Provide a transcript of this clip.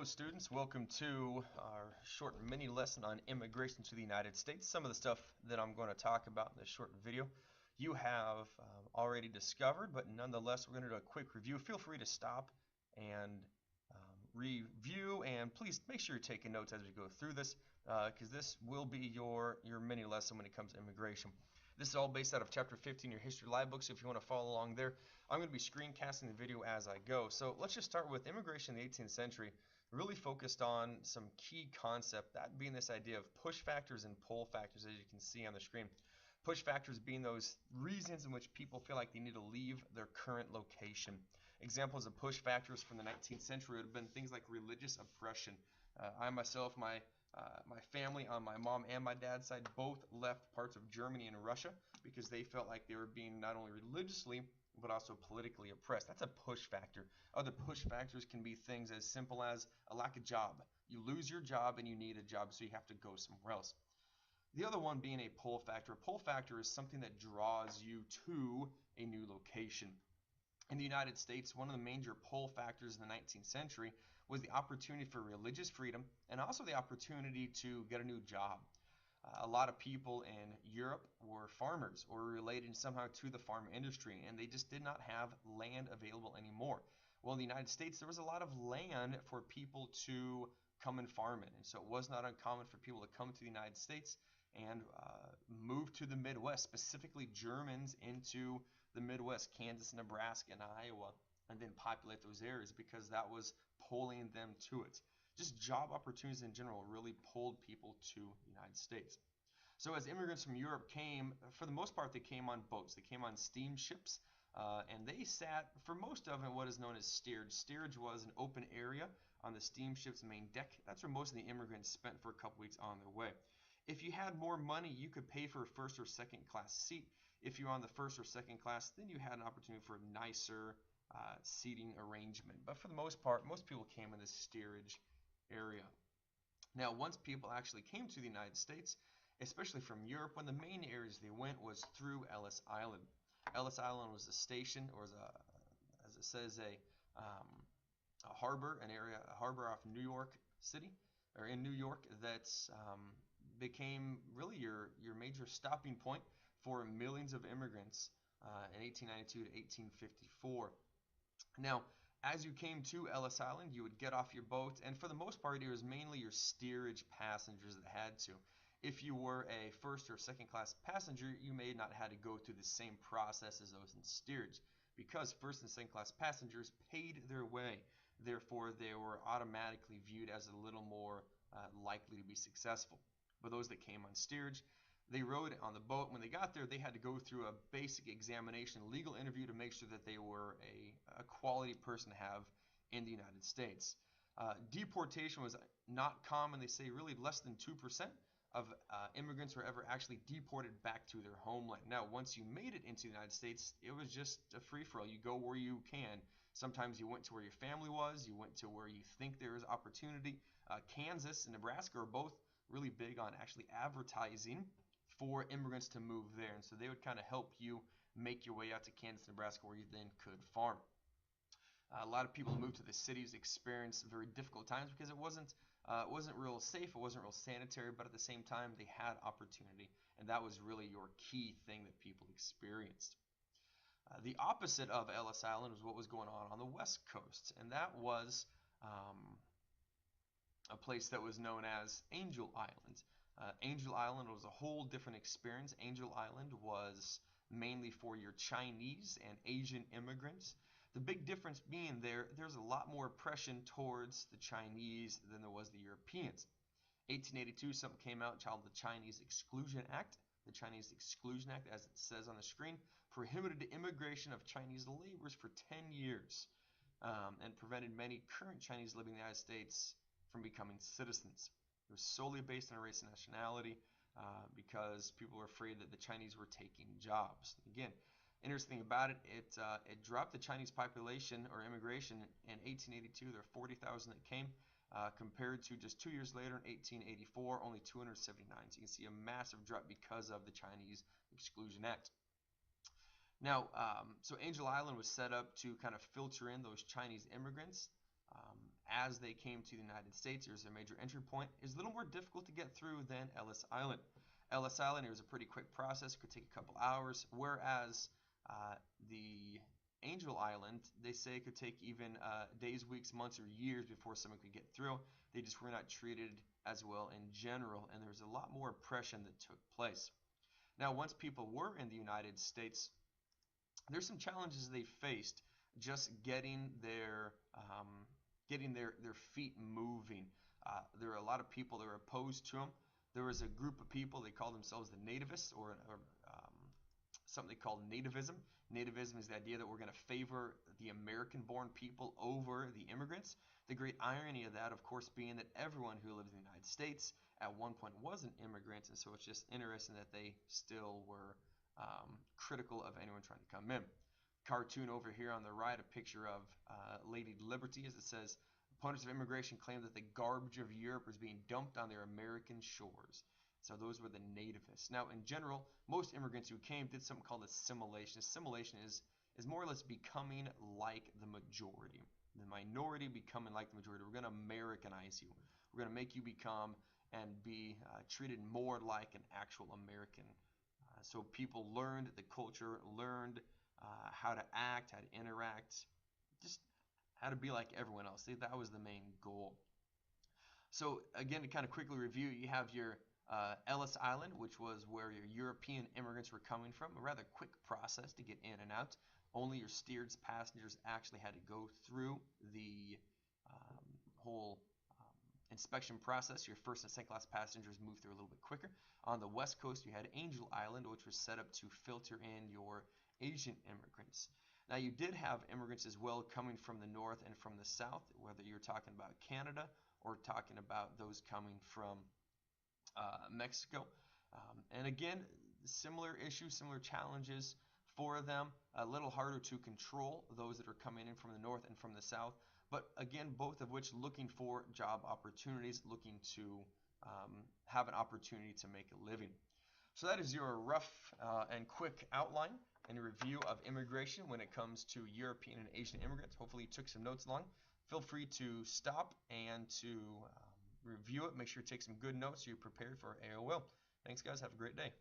Hello students, welcome to our short mini lesson on immigration to the United States. Some of the stuff that I'm going to talk about in this short video you have already discovered, but nonetheless we're going to do a quick review. Feel free to stop and review, and please make sure you're taking notes as we go through this, because this will be your mini lesson when it comes to immigration. This is all based out of Chapter 15, your History Live book, so if you want to follow along there, I'm going to be screencasting the video as I go. So let's just start with immigration in the 18th century, really focused on some key concept, that being this idea of push factors and pull factors, as you can see on the screen. Push factors being those reasons in which people feel like they need to leave their current location. Examples of push factors from the 19th century would have been things like religious oppression. I myself, my family on my mom and my dad's side both left parts of Germany and Russia because they felt like they were being not only religiously but also politically oppressed. That's a push factor. Other push factors can be things as simple as a lack of job. You lose your job and you need a job, so you have to go somewhere else. The other one being a pull factor. A pull factor is something that draws you to a new location. In the United States, one of the major pull factors in the 19th century was the opportunity for religious freedom and also the opportunity to get a new job. A lot of people in Europe were farmers or related somehow to the farm industry, and they just did not have land available anymore. Well, in the United States, there was a lot of land for people to come and farm in, and so it was not uncommon for people to come to the United States and move to the Midwest, specifically Germans into the Midwest, Kansas, Nebraska, and Iowa, and then populate those areas because that was pulling them to it. Just job opportunities in general really pulled people to the United States. So as immigrants from Europe came, for the most part, they came on boats. They came on steamships, and they sat, for most of it, what is known as steerage. Steerage was an open area on the steamship's main deck. That's where most of the immigrants spent for a couple weeks on their way. If you had more money, you could pay for a first or second class seat. If you're on the first or second class, then you had an opportunity for a nicer seating arrangement. But for the most part, most people came in this steerage area. Now, once people actually came to the United States, especially from Europe, one of the main areas they went was through Ellis Island. Ellis Island was a station, or as it says, a harbor, a harbor off New York City, or in New York, that's became really your major stopping point for millions of immigrants in 1892 to 1854. Now, as you came to Ellis Island, you would get off your boat, and for the most part, it was mainly your steerage passengers that had to. If you were a first or second class passenger, you may not have to go through the same process as those in steerage, because first and second class passengers paid their way. Therefore, they were automatically viewed as a little more likely to be successful. But those that came on steerage, they rode on the boat. When they got there, they had to go through a basic examination, a legal interview to make sure that they were a quality person to have in the United States. Deportation was not common. They say really less than 2% of immigrants were ever actually deported back to their homeland. Now, once you made it into the United States, it was just a free-for-all. You go where you can. Sometimes you went to where your family was. You went to where you think there is opportunity. Kansas and Nebraska are both really big on actually advertising for immigrants to move there, and so they would kind of help you make your way out to Kansas, Nebraska, where you then could farm. A lot of people who moved to the cities experienced very difficult times because it wasn't real safe, it wasn't real sanitary, but at the same time they had opportunity, and that was really your key thing that people experienced. The opposite of Ellis Island was what was going on the West Coast, and that was a place that was known as Angel Island. Angel Island was a whole different experience. Angel Island was mainly for your Chinese and Asian immigrants. The big difference being there's a lot more oppression towards the Chinese than there was the Europeans. 1882, something came out called the Chinese Exclusion Act. The Chinese Exclusion Act, as it says on the screen, prohibited the immigration of Chinese laborers for 10 years and prevented many current Chinese living in the United States from becoming citizens. It was solely based on race and nationality because people were afraid that the Chinese were taking jobs. Again, interesting about it, it dropped the Chinese population or immigration in 1882. There were 40,000 that came, compared to just 2 years later in 1884, only 279. So you can see a massive drop because of the Chinese Exclusion Act. Now, so Angel Island was set up to kind of filter in those Chinese immigrants. as they came to the United States. Here's their major entry point. It was a little more difficult to get through than Ellis Island. Ellis Island, it was a pretty quick process, could take a couple hours, whereas the Angel Island, they say it could take even days, weeks, months, or years before someone could get through. They just were not treated as well in general, and there was a lot more oppression that took place. Now, once people were in the United States, there's some challenges they faced just getting their feet moving. There are a lot of people that were opposed to them. There was a group of people, they call themselves the nativists, or something called nativism. Nativism is the idea that we're going to favor the American-born people over the immigrants. The great irony of that, of course, being that everyone who lived in the United States at one point was an immigrant, and so it's just interesting that they still were critical of anyone trying to come in. Cartoon over here on the right, a picture of Lady Liberty, as it says, opponents of immigration claim that the garbage of Europe is being dumped on their American shores. So those were the nativists. Now, in general, most immigrants who came did something called assimilation. Assimilation is more or less becoming like the majority. The minority becoming like the majority. We're going to Americanize you. We're going to make you become and be treated more like an actual American. So people learned the culture, learned how to act, how to interact, just how to be like everyone else. That was the main goal. So again, to kind of quickly review, you have your Ellis Island, which was where your European immigrants were coming from. A rather quick process to get in and out. Only your steered passengers actually had to go through the whole inspection process. Your first and second class passengers moved through a little bit quicker. On the west coast, you had Angel Island, which was set up to filter in your Asian immigrants. Now, you did have immigrants as well coming from the north and from the south, whether you're talking about Canada or talking about those coming from Mexico. And again, similar issues, similar challenges for them. A little harder to control those that are coming in from the north and from the south. But again, both of which looking for job opportunities, looking to have an opportunity to make a living. So that is your rough and quick outline and review of immigration when it comes to European and Asian immigrants. Hopefully you took some notes along. Feel free to stop and to review it. Make sure you take some good notes so you're prepared for AOL. Thanks, guys. Have a great day.